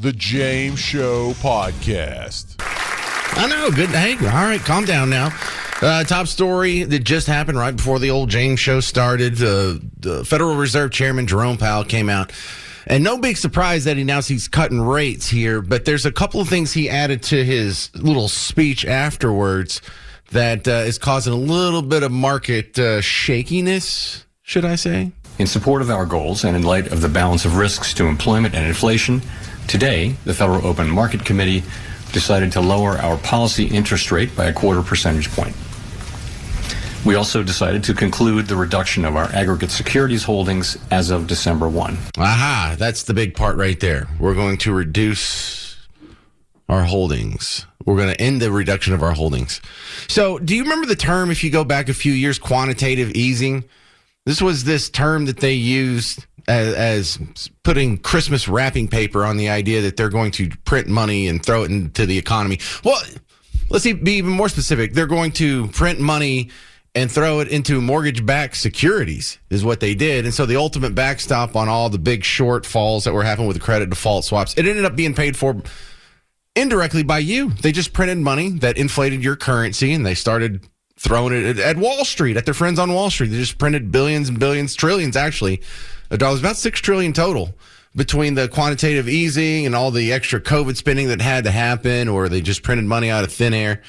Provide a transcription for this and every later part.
The James Show Podcast. I know. Good. Hey, all right, calm down now. Top story that just happened right before the old James Show started. The Federal Reserve Chairman Jerome Powell came out. And no big surprise that he announced he's cutting rates here, but there's a couple of things he added to his little speech afterwards that is causing a little bit of market shakiness, should I say? In support of our goals and in light of the balance of risks to employment and inflation, today the Federal Open Market Committee decided to lower our policy interest rate by a 0.25 percentage point. We also decided to conclude the reduction of our aggregate securities holdings as of December 1. Aha, that's the big part right there. We're going to reduce our holdings. We're going to end the reduction of our holdings. So do you remember the term, if you go back a few years, quantitative easing? This was this term that they used as putting Christmas wrapping paper on the idea that they're going to print money and throw it into the economy. Well, let's be even more specific. They're going to print money and throw it into mortgage-backed securities is what they did. And so the ultimate backstop on all the big shortfalls that were happening with the credit default swaps, it ended up being paid for indirectly by you. They just printed money that inflated your currency, and they started throwing it at Wall Street, at their friends on Wall Street. They just printed billions and billions, trillions actually, of dollars, about $6 trillion total between the quantitative easing and all the extra COVID spending that had to happen, or they just printed money out of thin air.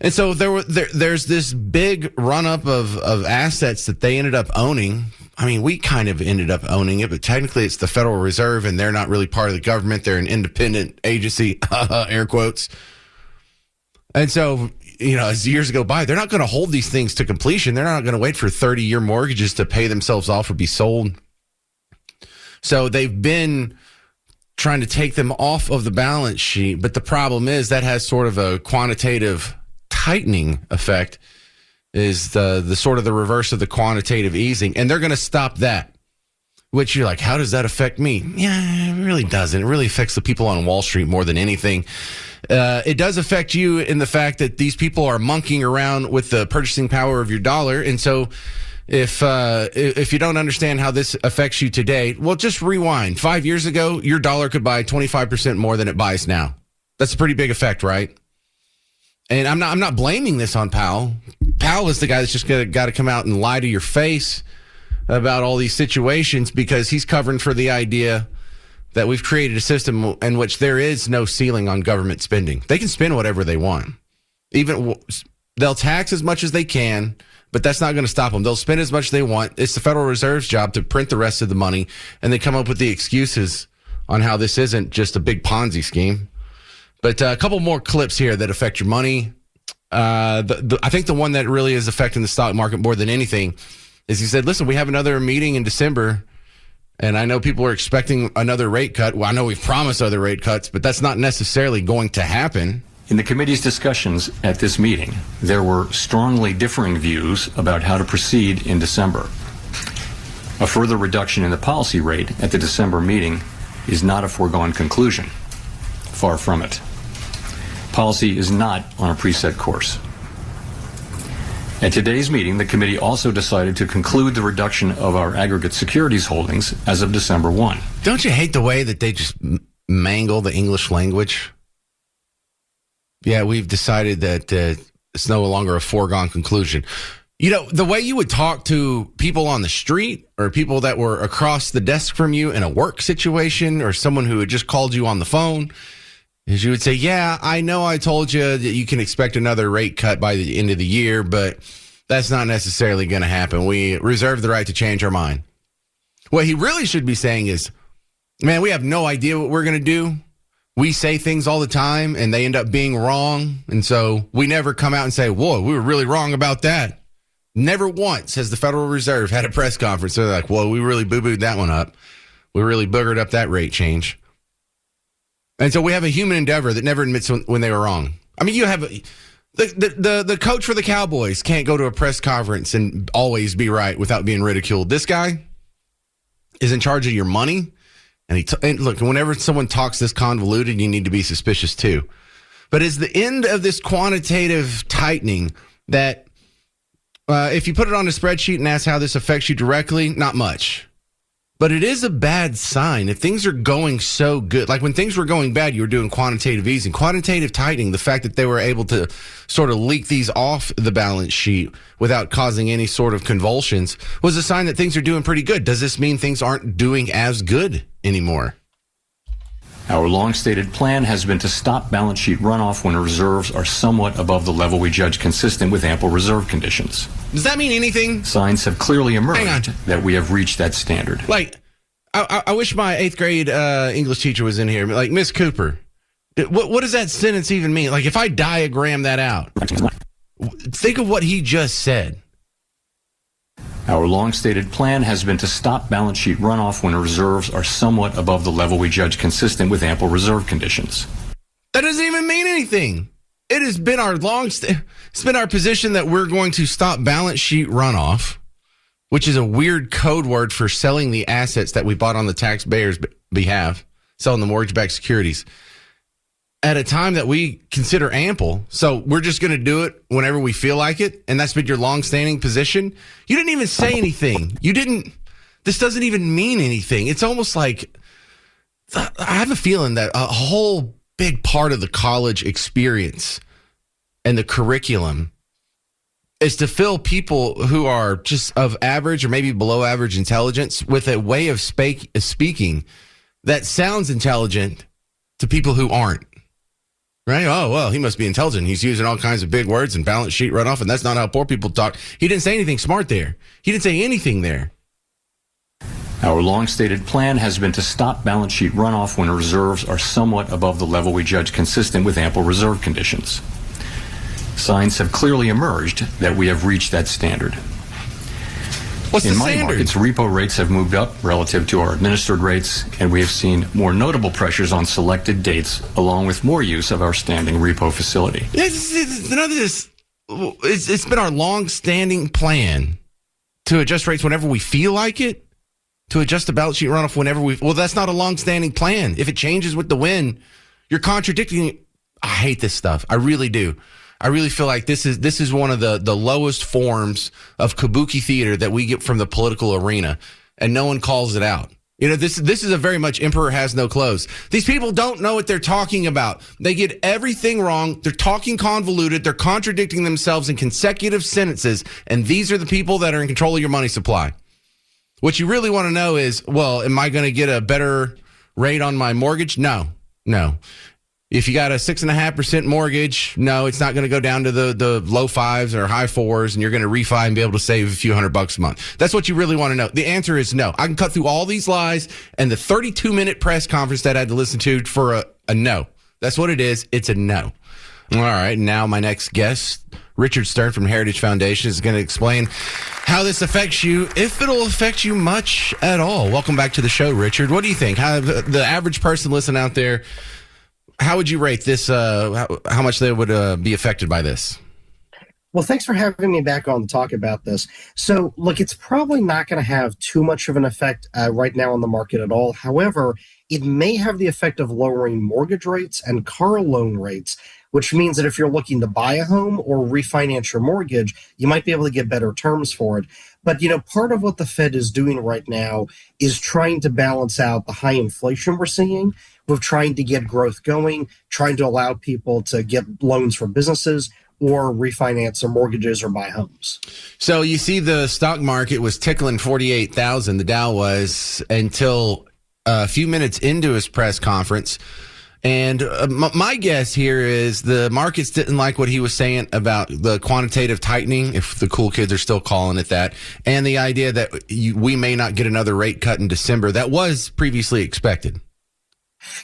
And so there's this big run-up of assets that they ended up owning. I mean, we kind of ended up owning it, but technically it's the Federal Reserve, and they're not really part of the government. They're an independent agency, air quotes. And so, you know, as years go by, they're not going to hold these things to completion. They're not going to wait for 30-year mortgages to pay themselves off or be sold. So they've been trying to take them off of the balance sheet, but the problem is that has sort of a quantitative tightening effect, is the sort of the reverse of the quantitative easing, and they're going to stop that. Which you're like, how does that affect me? Yeah, it really doesn't. It really affects the people on Wall Street more than anything. It does affect you in the fact that these people are monkeying around with the purchasing power of your dollar, and so if you don't understand how this affects you today, well, just rewind. 5 years ago, your dollar could buy 25% more than it buys now. That's a pretty big effect, right? And I'm not blaming this on Powell. Powell is the guy that's just got to come out and lie to your face about all these situations, because he's covering for the idea that we've created a system in which there is no ceiling on government spending. They can spend whatever they want. They'll tax as much as they can, but that's not going to stop them. They'll spend as much as they want. It's the Federal Reserve's job to print the rest of the money, and they come up with the excuses on how this isn't just a big Ponzi scheme. But a couple more clips here that affect your money. I think the one that really is affecting the stock market more than anything is he said, listen, we have another meeting in December, and I know people are expecting another rate cut. Well, I know we've promised other rate cuts, but that's not necessarily going to happen. In the committee's discussions at this meeting, there were strongly differing views about how to proceed in December. A further reduction in the policy rate at the December meeting is not a foregone conclusion. Far from it. Policy is not on a preset course. At today's meeting, the committee also decided to conclude the reduction of our aggregate securities holdings as of December 1. Don't you hate the way that they just mangle the English language? Yeah, we've decided that it's no longer a foregone conclusion. You know, the way you would talk to people on the street or people that were across the desk from you in a work situation, or someone who had just called you on the phone, is you would say, yeah, I know I told you that you can expect another rate cut by the end of the year, but that's not necessarily going to happen. We reserve the right to change our mind. What he really should be saying is, man, we have no idea what we're going to do. We say things all the time and they end up being wrong. And so we never come out and say, whoa, we were really wrong about that. Never once has the Federal Reserve had a press conference. They're like, whoa, we really boo-booed that one up. We really boogered up that rate change. And so we have a human endeavor that never admits when they were wrong. I mean, you have the coach for the Cowboys can't go to a press conference and always be right without being ridiculed. This guy is in charge of your money. And look, whenever someone talks this convoluted, you need to be suspicious too. But is the end of this quantitative tightening that if you put it on a spreadsheet and ask how this affects you directly, not much. But it is a bad sign if things are going so good. Like when things were going bad, you were doing quantitative easing, quantitative tightening. The fact that they were able to sort of leak these off the balance sheet without causing any sort of convulsions was a sign that things are doing pretty good. Does this mean things aren't doing as good anymore? Our long-stated plan has been to stop balance sheet runoff when reserves are somewhat above the level we judge consistent with ample reserve conditions. Does that mean anything? Signs have clearly emerged that we have reached that standard. Like, I wish my 8th grade English teacher was in here. Like, Miss Cooper, what does that sentence even mean? Like, if I diagram that out, think of what he just said. Our long-stated plan has been to stop balance sheet runoff when reserves are somewhat above the level we judge consistent with ample reserve conditions. That doesn't even mean anything. It has been it's been our position that we're going to stop balance sheet runoff, which is a weird code word for selling the assets that we bought on the taxpayers' behalf, selling the mortgage-backed securities, at a time that we consider ample. So we're just going to do it whenever we feel like it, and that's been your long-standing position. You didn't even say anything. This doesn't even mean anything. It's almost like, I have a feeling that a whole big part of the college experience and the curriculum is to fill people who are just of average or maybe below average intelligence with a way of speaking that sounds intelligent to people who aren't. Right? Oh, well, he must be intelligent. He's using all kinds of big words and balance sheet runoff, and that's not how poor people talk. He didn't say anything smart there. He didn't say anything there. Our long-stated plan has been to stop balance sheet runoff when reserves are somewhat above the level we judge consistent with ample reserve conditions. Signs have clearly emerged that we have reached that standard. What's the standard? In money markets, repo rates have moved up relative to our administered rates, and we have seen more notable pressures on selected dates, along with more use of our standing repo facility. It's been our long-standing plan to adjust rates whenever we feel like it, to adjust the balance sheet runoff whenever well, that's not a long-standing plan. If it changes with the wind, you're contradicting. I hate this stuff. I really do. I really feel like this is one of the lowest forms of kabuki theater that we get from the political arena, and no one calls it out. You know, this is a very much emperor has no clothes. These people don't know what they're talking about. They get everything wrong. They're talking convoluted. They're contradicting themselves in consecutive sentences, and these are the people that are in control of your money supply. What you really want to know is, well, am I going to get a better rate on my mortgage? No. If you got a 6.5% mortgage, no, it's not going to go down to the low fives or high fours, and you're going to refi and be able to save a few $100 a month. That's what you really want to know. The answer is no. I can cut through all these lies and the 32-minute press conference that I had to listen to for a no. That's what it is. It's a no. All right. Now my next guest, Richard Stern from Heritage Foundation, is going to explain how this affects you, if it'll affect you much at all. Welcome back to the show, Richard. What do you think? How the average person listening out there, how would you rate this, how much they would be affected by this? Well, thanks for having me back on to talk about this. So, look, it's probably not going to have too much of an effect right now on the market at all. However, it may have the effect of lowering mortgage rates and car loan rates, which means that if you're looking to buy a home or refinance your mortgage, you might be able to get better terms for it. But, you know, part of what the Fed is doing right now is trying to balance out the high inflation we're seeing with trying to get growth going, trying to allow people to get loans for businesses or refinance their mortgages or buy homes. So you see the stock market was tickling 48,000, the Dow was, until a few minutes into his press conference. And my guess here is the markets didn't like what he was saying about the quantitative tightening, if the cool kids are still calling it that, and the idea that we may not get another rate cut in December. That was previously expected.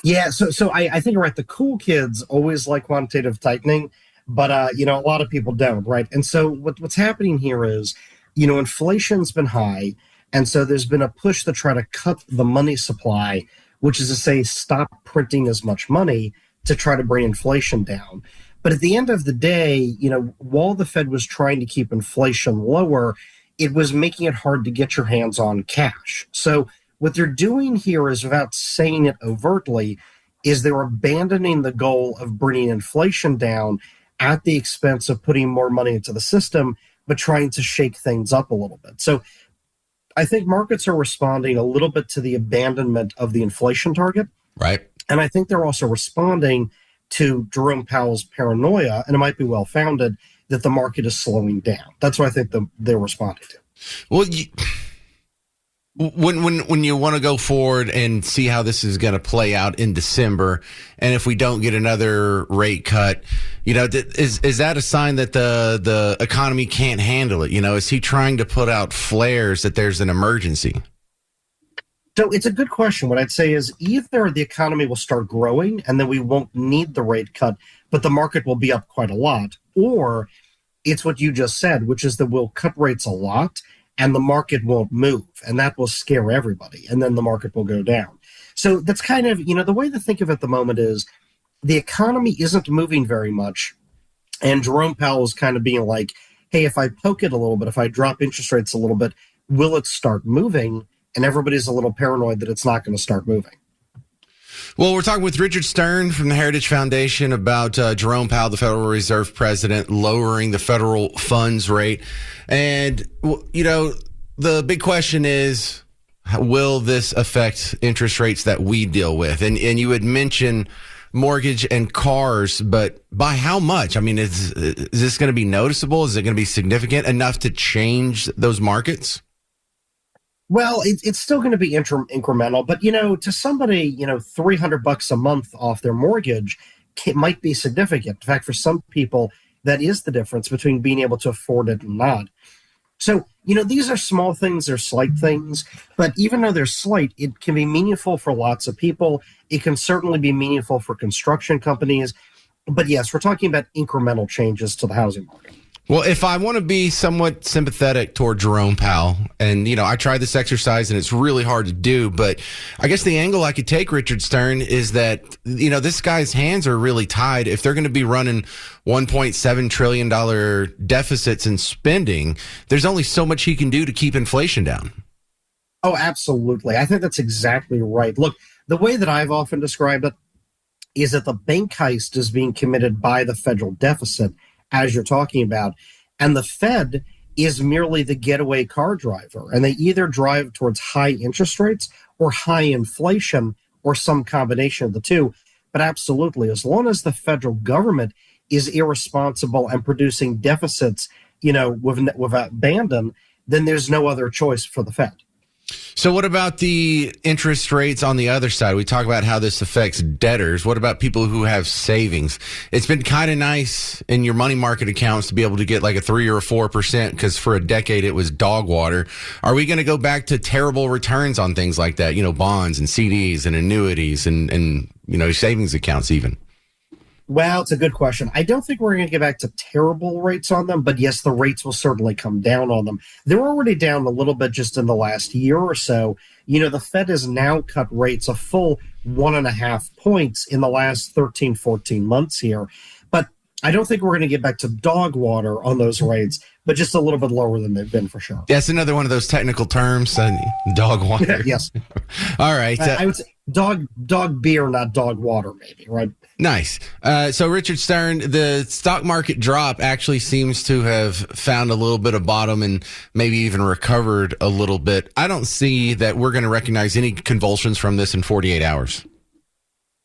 Yeah, so I think, right, the cool kids always like quantitative tightening, but, you know, a lot of people don't, right? And so what's happening here is, you know, inflation's been high, and so there's been a push to try to cut the money supply, which is to say stop printing as much money to try to bring inflation down. But at the end of the day, you know, while the Fed was trying to keep inflation lower, it was making it hard to get your hands on cash. So what they're doing here is, without saying it overtly, is they're abandoning the goal of bringing inflation down at the expense of putting more money into the system, but trying to shake things up a little bit. So I think markets are responding a little bit to the abandonment of the inflation target. Right. And I think they're also responding to Jerome Powell's paranoia, and it might be well-founded, that the market is slowing down. That's what I think they're responding to. Well, when you want to go forward and see how this is going to play out in December, and if we don't get another rate cut, is that a sign that the economy can't handle it? Is he trying to put out flares that there's an emergency? So it's a good question. What I'd say is either the economy will start growing and then we won't need the rate cut, but the market will be up quite a lot, or it's what you just said, which is that we'll cut rates a lot and the market won't move, and that will scare everybody, and then the market will go down. So that's kind of, the way to think of it at the moment is the economy isn't moving very much, and Jerome Powell is kind of being like, hey, if I poke it a little bit, if I drop interest rates a little bit, will it start moving? And everybody's a little paranoid that it's not going to start moving. Well, we're talking with Richard Stern from the Heritage Foundation about Jerome Powell, the Federal Reserve President, lowering the federal funds rate. And, the big question is, will this affect interest rates that we deal with? And you had mentioned mortgage and cars, but by how much? I mean, is this going to be noticeable? Is it going to be significant enough to change those markets? Well, it's still going to be incremental, but to somebody, $300 a month off their mortgage might be significant. In fact, for some people, that is the difference between being able to afford it and not. So, these are small things, they're slight things, but even though they're slight, it can be meaningful for lots of people. It can certainly be meaningful for construction companies. But yes, we're talking about incremental changes to the housing market. Well, if I want to be somewhat sympathetic toward Jerome Powell, and, I tried this exercise and it's really hard to do, but I guess the angle I could take, Richard Stern, is that, this guy's hands are really tied. If they're going to be running $1.7 trillion deficits in spending, there's only so much he can do to keep inflation down. Oh, absolutely. I think that's exactly right. Look, the way that I've often described it is that the bank heist is being committed by the federal deficit, as you're talking about. And the Fed is merely the getaway car driver. And they either drive towards high interest rates or high inflation or some combination of the two. But absolutely, as long as the federal government is irresponsible and producing deficits, without abandon, then there's no other choice for the Fed. So what about the interest rates on the other side? We talk about how this affects debtors. What about people who have savings? It's been kind of nice in your money market accounts to be able to get like a 3 or 4% because for a decade it was dog water. Are we going to go back to terrible returns on things like that? Bonds and CDs and annuities and savings accounts even? Well, it's a good question. I don't think we're going to get back to terrible rates on them, but yes, the rates will certainly come down on them. They're already down a little bit just in the last year or so. The Fed has now cut rates a full 1.5 points in the last 13, 14 months here. But I don't think we're going to get back to dog water on those rates, but just a little bit lower than they've been for sure. That's another one of those technical terms, dog water. Yes. All right. I would say dog beer, not dog water, maybe, right? Nice. So, Richard Stern, the stock market drop actually seems to have found a little bit of bottom and maybe even recovered a little bit. I don't see that we're going to recognize any convulsions from this in 48 hours.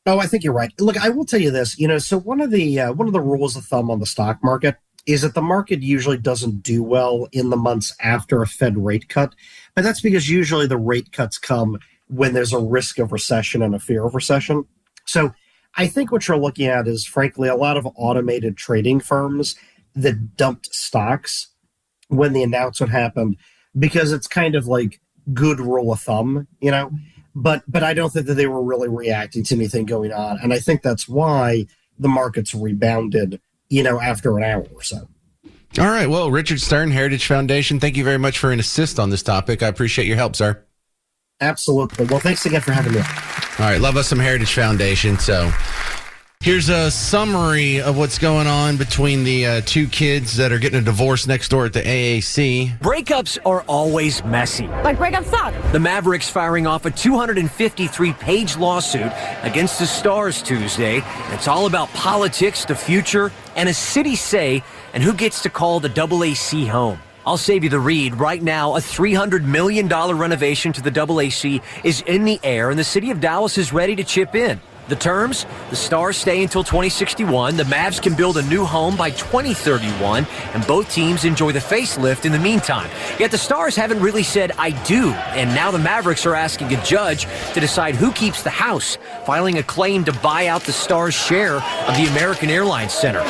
Oh, I think you're right. Look, I will tell you this. So one of the rules of thumb on the stock market is that the market usually doesn't do well in the months after a Fed rate cut, but that's because usually the rate cuts come when there's a risk of recession and a fear of recession. So I think what you're looking at is, frankly, a lot of automated trading firms that dumped stocks when the announcement happened because it's kind of like good rule of thumb, But I don't think that they were really reacting to anything going on. And I think that's why the markets rebounded, after an hour or so. All right. Well, Richard Stern, Heritage Foundation, thank you very much for an assist on this topic. I appreciate your help, sir. Absolutely. Well, thanks again for having me on. All right. Love us some Heritage Foundation. So here's a summary of what's going on between the two kids that are getting a divorce next door at the AAC. Breakups are always messy. Like breakups suck. The Mavericks firing off a 253-page lawsuit against the Stars Tuesday. It's all about politics, the future, and a city say, and who gets to call the AAC home. I'll save you the read. Right now, a $300 million renovation to the AAC is in the air, and the city of Dallas is ready to chip in. The terms? The Stars stay until 2061. The Mavs can build a new home by 2031, and both teams enjoy the facelift in the meantime. Yet the Stars haven't really said I do, and now the Mavericks are asking a judge to decide who keeps the house, filing a claim to buy out the Stars' share of the American Airlines Center.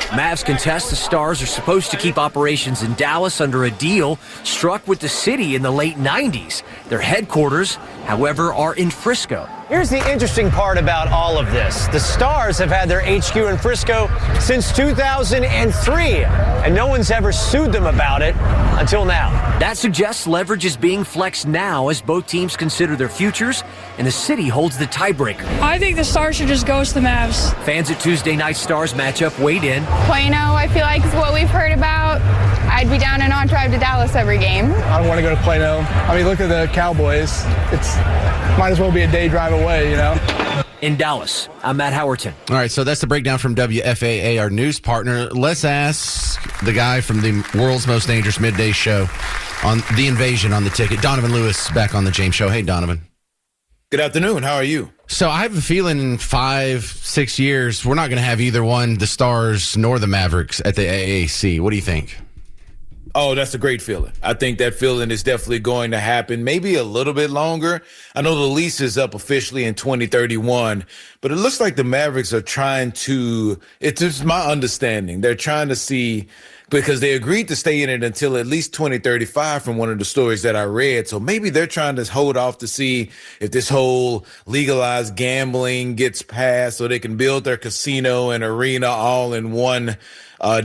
Mavs contest the Stars are supposed to keep operations in Dallas under a deal struck with the city in the late 90s. Their headquarters, however, are in Frisco. Here's the interesting part about all of this. The Stars have had their HQ in Frisco since 2003, and no one's ever sued them about it until now. That suggests leverage is being flexed now as both teams consider their futures, and the city holds the tiebreaker. I think the Stars should just go to the Mavs. Fans at Tuesday night Stars matchup weighed in. Plano, I feel like, is what we've heard about. I'd be down and not drive to Dallas every game. I don't want to go to Plano. I mean, look at the Cowboys. It's might as well be a day drive away, you know. In Dallas, I'm Matt Howerton. All right, so that's the breakdown from WFAA, our news partner. Let's ask the guy from the world's most dangerous midday show on The Invasion on the ticket, Donovan Lewis, back on the James Show. Hey, Donovan. Good afternoon. How are you? So I have a feeling in 5-6 years, we're not going to have either one, the Stars nor the Mavericks, at the AAC. What do you think? Oh, that's a great feeling. I think that feeling is definitely going to happen, maybe a little bit longer. I know the lease is up officially in 2031, but it looks like the Mavericks are trying to, it's just my understanding, they're trying to see, because they agreed to stay in it until at least 2035 from one of the stories that I read. So maybe they're trying to hold off to see if this whole legalized gambling gets passed so they can build their casino and arena all in one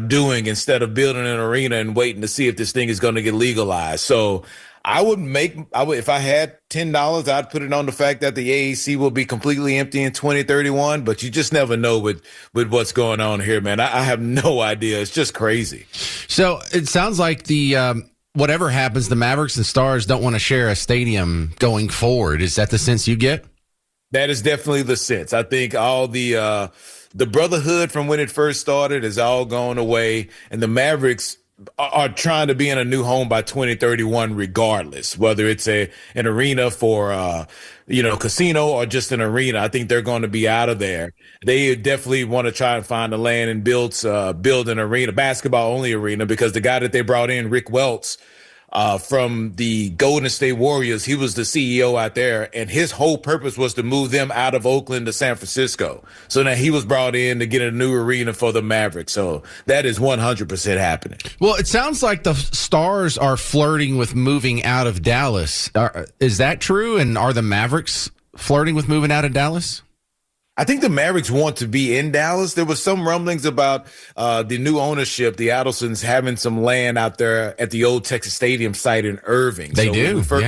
doing, instead of building an arena and waiting to see if this thing is going to get legalized. So I would, if I had $10, I'd put it on the fact that the AAC will be completely empty in 2031, but you just never know with what's going on here, man. I have no idea. It's just crazy. So it sounds like the, whatever happens, the Mavericks and Stars don't want to share a stadium going forward. Is that the sense you get? That is definitely the sense. I think all the brotherhood from when it first started is all gone away, and the Mavericks are trying to be in a new home by 2031 regardless, whether it's an arena for casino or just an arena. I think they're going to be out of there. They definitely want to try and find the land and build an arena, basketball only arena, because the guy that they brought in, Rick Welts, from the Golden State Warriors, he was the CEO out there, and his whole purpose was to move them out of Oakland to San Francisco. So now he was brought in to get a new arena for the Mavericks. So that is 100% happening. Well, it sounds like the Stars are flirting with moving out of Dallas. Is that true? And are the Mavericks flirting with moving out of Dallas? I think the Mavericks want to be in Dallas. There was some rumblings about the new ownership, the Adelsons, having some land out there at the old Texas Stadium site in Irving. They do. When we first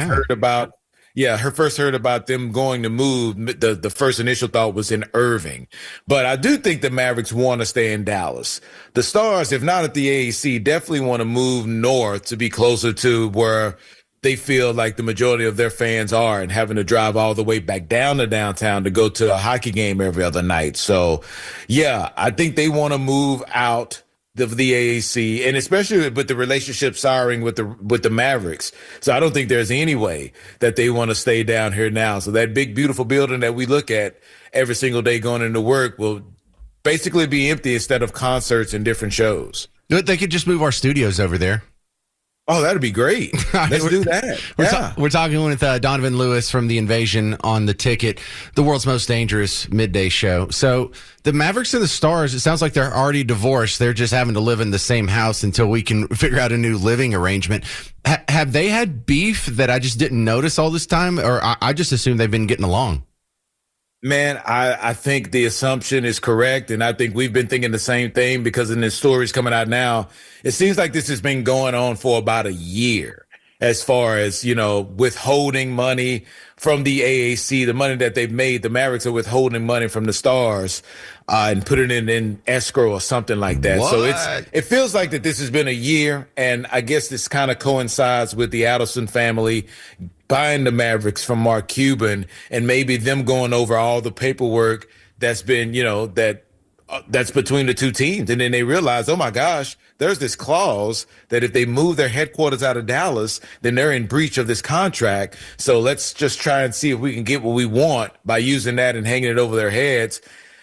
heard about them going to move, the first initial thought was in Irving. But I do think the Mavericks want to stay in Dallas. The Stars, if not at the AAC, definitely want to move north to be closer to where they feel like the majority of their fans are, and having to drive all the way back down to downtown to go to a hockey game every other night. So, yeah, I think they want to move out of the AAC, and especially with the relationship souring with the Mavericks. So I don't think there's any way that they want to stay down here now. So that big, beautiful building that we look at every single day going into work will basically be empty instead of concerts and different shows. They could just move our studios over there. Oh, that'd be great. Let's do that. We're talking with Donovan Lewis from The Invasion on the ticket, the world's most dangerous midday show. So the Mavericks and the Stars, it sounds like they're already divorced. They're just having to live in the same house until we can figure out a new living arrangement. Have they had beef that I just didn't notice all this time? Or I just assumed they've been getting along? Man, I think the assumption is correct, and I think we've been thinking the same thing, because in the stories coming out now, it seems like this has been going on for about a year, as far as, withholding money from the AAC, the money that they've made. The Mavericks are withholding money from the Stars and putting it in escrow or something like that. What? So it feels like that this has been a year, and I guess this kind of coincides with the Adelson family buying the Mavericks from Mark Cuban, and maybe them going over all the paperwork that's been, that that's between the two teams. And then they realize, oh my gosh, there's this clause that if they move their headquarters out of Dallas, then they're in breach of this contract. So let's just try and see if we can get what we want by using that and hanging it over their heads.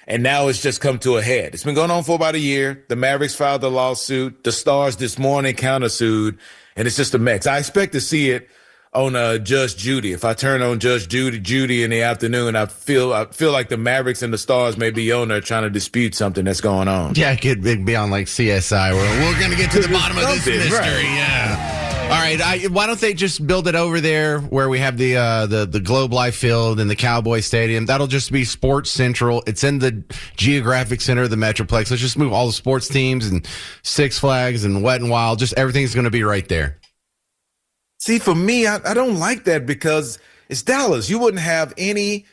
And now it's just come to a head. It's been going on for about a year. The Mavericks filed the lawsuit. The Stars this morning countersued, and it's just a mess. I expect to see it on Judge Judy. If I turn on Judge Judy in the afternoon, I feel like the Mavericks and the Stars may be on there trying to dispute something that's going on. Yeah, it could be on like CSI. We're going to get to the bottom of this mystery. Right. Yeah. All right. Why don't they just build it over there where we have the Globe Life Field and the Cowboy Stadium? That'll just be Sports Central. It's in the geographic center of the Metroplex. Let's just move all the sports teams and Six Flags and Wet and Wild. Just everything's going to be right there. See, for me, I don't like that because it's Dallas. You wouldn't have any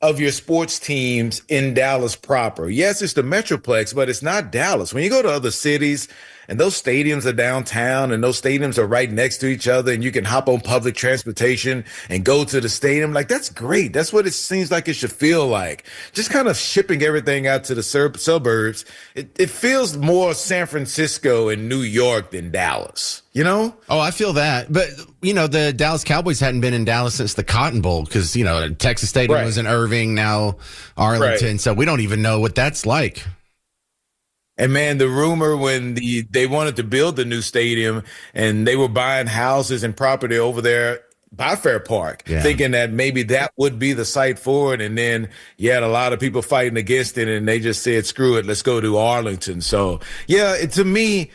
of your sports teams in Dallas proper. Yes, it's the Metroplex, but it's not Dallas. When you go to other cities and those stadiums are downtown and those stadiums are right next to each other and you can hop on public transportation and go to the stadium, like that's great. That's what it seems like it should feel like. Just kind of shipping everything out to the suburbs. It feels more San Francisco and New York than Dallas. You know? Oh, I feel that. But, the Dallas Cowboys hadn't been in Dallas since the Cotton Bowl because, Texas Stadium was in Irving, now Arlington. Right. So we don't even know what that's like. And, man, the rumor when they wanted to build the new stadium and they were buying houses and property over there by Fair Park, thinking that maybe that would be the site for it. And then you had a lot of people fighting against it, and they just said, screw it, let's go to Arlington. So, to me,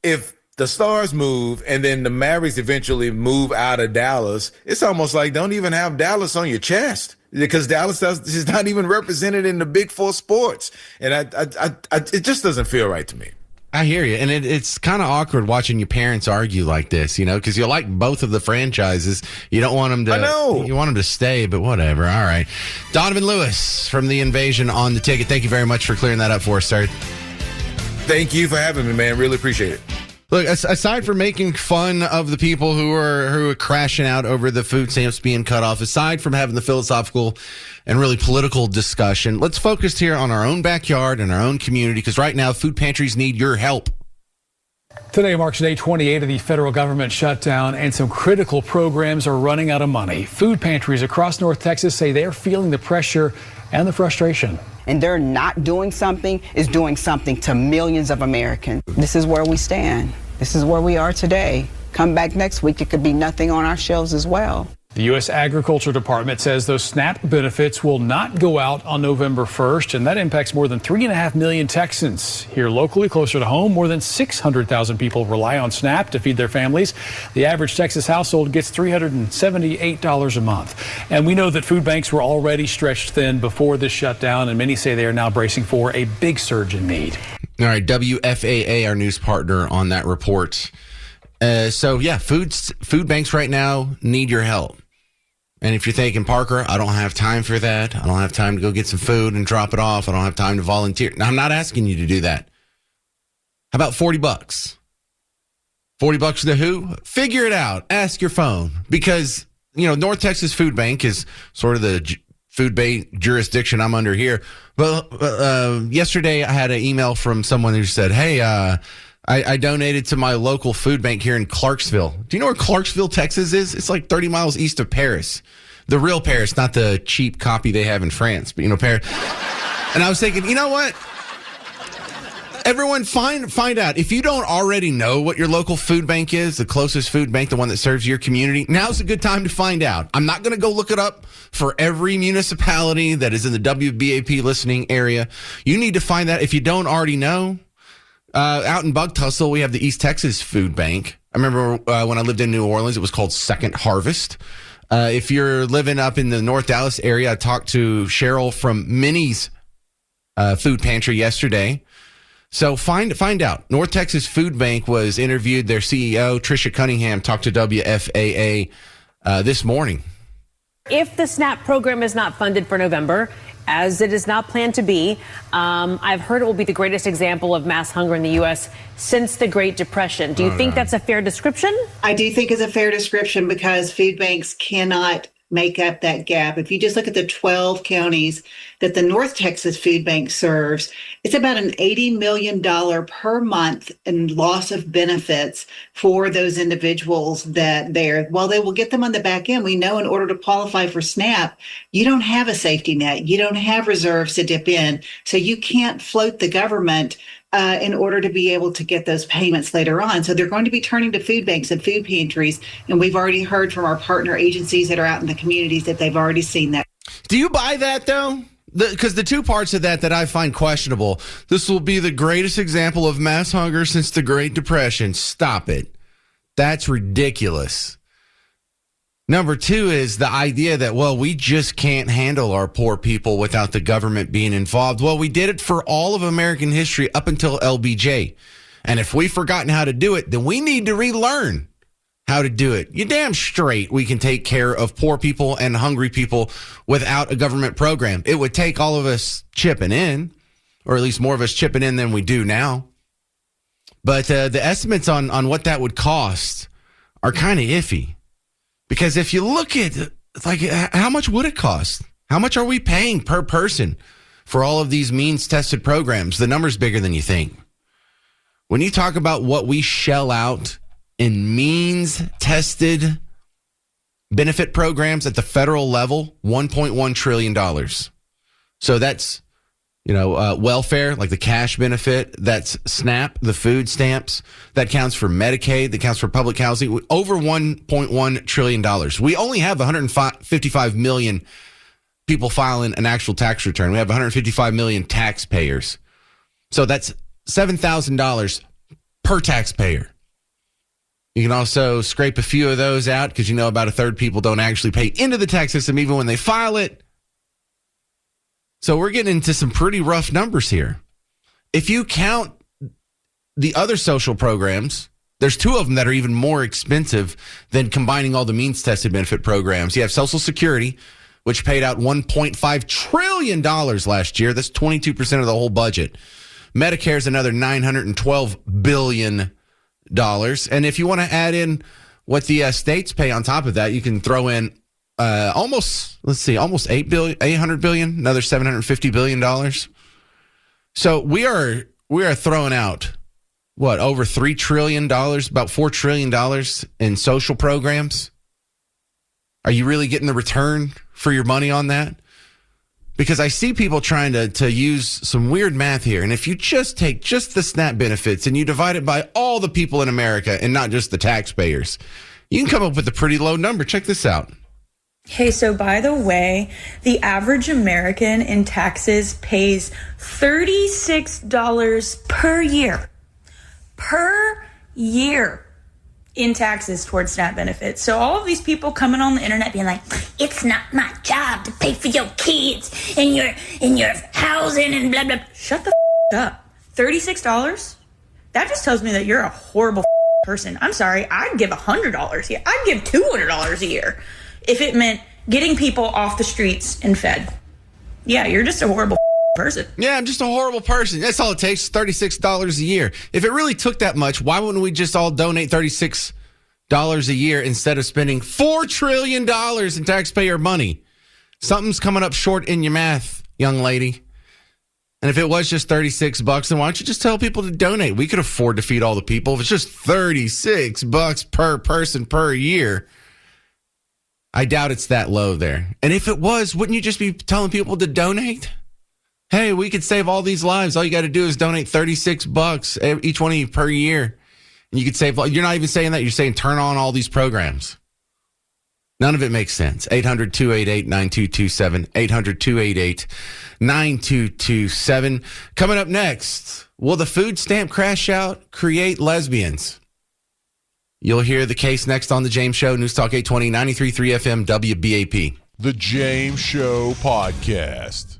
if the Stars move and then the Mavericks eventually move out of Dallas, it's almost like don't even have Dallas on your chest because Dallas is not even represented in the Big Four sports. And it just doesn't feel right to me. I hear you. And it's kind of awkward watching your parents argue like this, because you like both of the franchises. You don't want them to, I know. You want them to stay, but whatever. All right. Donovan Lewis from The Invasion on the ticket. Thank you very much for clearing that up for us, sir. Thank you for having me, man. Really appreciate it. Look, aside from making fun of the people who are crashing out over the food stamps being cut off, aside from having the philosophical and really political discussion, let's focus here on our own backyard and our own community, because right now food pantries need your help. Today marks day 28 of the federal government shutdown, and some critical programs are running out of money. Food pantries across North Texas say they're feeling the pressure and the frustration. And they're not doing something is doing something to millions of Americans. This is where we stand. This is where we are today. Come back next week, it could be nothing on our shelves as well. The U.S. Agriculture Department says those SNAP benefits will not go out on November 1st, and that impacts more than 3.5 million Texans. Here locally, closer to home, more than 600,000 people rely on SNAP to feed their families. The average Texas household gets $378 a month. And we know that food banks were already stretched thin before this shutdown, and many say they are now bracing for a big surge in need. All right, WFAA, our news partner on that report. Food banks right now need your help. And if you're thinking, Parker, I don't have time for that. I don't have time to go get some food and drop it off. I don't have time to volunteer. Now, I'm not asking you to do that. How about $40? $40 to who? Figure it out. Ask your phone. Because, North Texas Food Bank is sort of the food bank jurisdiction I'm under here. But yesterday I had an email from someone who said, hey, I donated to my local food bank here in Clarksville. Do you know where Clarksville, Texas is? It's like 30 miles east of Paris. The real Paris, not the cheap copy they have in France, but Paris. And I was thinking, you know what? Everyone find out. If you don't already know what your local food bank is, the closest food bank, the one that serves your community, now's a good time to find out. I'm not going to go look it up for every municipality that is in the WBAP listening area. You need to find that if you don't already know. Out in Bug Tussle, we have the East Texas Food Bank. I remember when I lived in New Orleans, it was called Second Harvest. If you're living up in the North Dallas area, I talked to Cheryl from Minnie's Food Pantry yesterday. So find out. North Texas Food Bank was interviewed. Their CEO, Tricia Cunningham, talked to WFAA this morning. If the SNAP program is not funded for November, as it is not planned to be, I've heard it will be the greatest example of mass hunger in the U.S. since the Great Depression. Do you think that's a fair description? I do think it's a fair description because food banks cannot make up that gap. If you just look at the 12 counties that the North Texas Food Bank serves, it's about an $80 million per month in loss of benefits for those individuals that while they will get them on the back end, we know in order to qualify for SNAP, you don't have a safety net. You don't have reserves to dip in. So you can't float the government in order to be able to get those payments later on. So they're going to be turning to food banks and food pantries. And we've already heard from our partner agencies that are out in the communities that they've already seen that. Do you buy that, though? Because the two parts of that I find questionable. This will be the greatest example of mass hunger since the Great Depression. Stop it. That's ridiculous. Number two is the idea that, well, we just can't handle our poor people without the government being involved. Well, we did it for all of American history up until LBJ. And if we've forgotten how to do it, then we need to relearn how to do it. You damn straight we can take care of poor people and hungry people without a government program. It would take all of us chipping in, or at least more of us chipping in than we do now. But the estimates on what that would cost are kind of iffy. Because if you look at, like, how much would it cost? How much are we paying per person for all of these means-tested programs? The number's bigger than you think. When you talk about what we shell out in means-tested benefit programs at the federal level, $1.1 trillion. So that's, welfare, like the cash benefit. That's SNAP, the food stamps. That counts for Medicaid. That counts for public housing. Over $1.1 trillion. We only have 155 million people filing an actual tax return. We have 155 million taxpayers. So that's $7,000 per taxpayer. You can also scrape a few of those out because about a third people don't actually pay into the tax system even when they file it. So we're getting into some pretty rough numbers here. If you count the other social programs, there's two of them that are even more expensive than combining all the means-tested benefit programs. You have Social Security, which paid out $1.5 trillion last year. That's 22% of the whole budget. Medicare is another $912 billion. And if you want to add in what the states pay on top of that, you can throw in almost $800 billion, another $750 billion. So we are throwing out over $3 trillion, about $4 trillion in social programs. Are you really getting the return for your money on that? Because I see people trying to use some weird math here. And if you just take just the SNAP benefits and you divide it by all the people in America and not just the taxpayers, you can come up with a pretty low number. Check this out. Hey, so by the way, the average American in taxes pays $36 per year in taxes towards SNAP benefits. So all of these people coming on the internet being like, it's not my job to pay for your kids and your housing and blah, blah. Shut the up. $36? That just tells me that you're a horrible person. I'm sorry. I'd give $100 a year. I'd give $200 a year if it meant getting people off the streets and fed. Yeah, you're just a horrible person. Yeah, I'm just a horrible person. That's all it takes, $36 a year. If it really took that much, why wouldn't we just all donate $36 a year instead of spending $4 trillion in taxpayer money? Something's coming up short in your math, young lady. And if it was just $36, then why don't you just tell people to donate? We could afford to feed all the people. If it's just $36 per person per year, I doubt it's that low there. And if it was, wouldn't you just be telling people to donate? Hey, we could save all these lives. All you got to do is donate $36 each one of you per year. And you could save. You're not even saying that. You're saying turn on all these programs. None of it makes sense. 800-288-9227. 800-288-9227. Coming up next, will the food stamp crash out create lesbians? You'll hear the case next on The James Show. News Talk 820, 93.3 FM, WBAP. The James Show Podcast.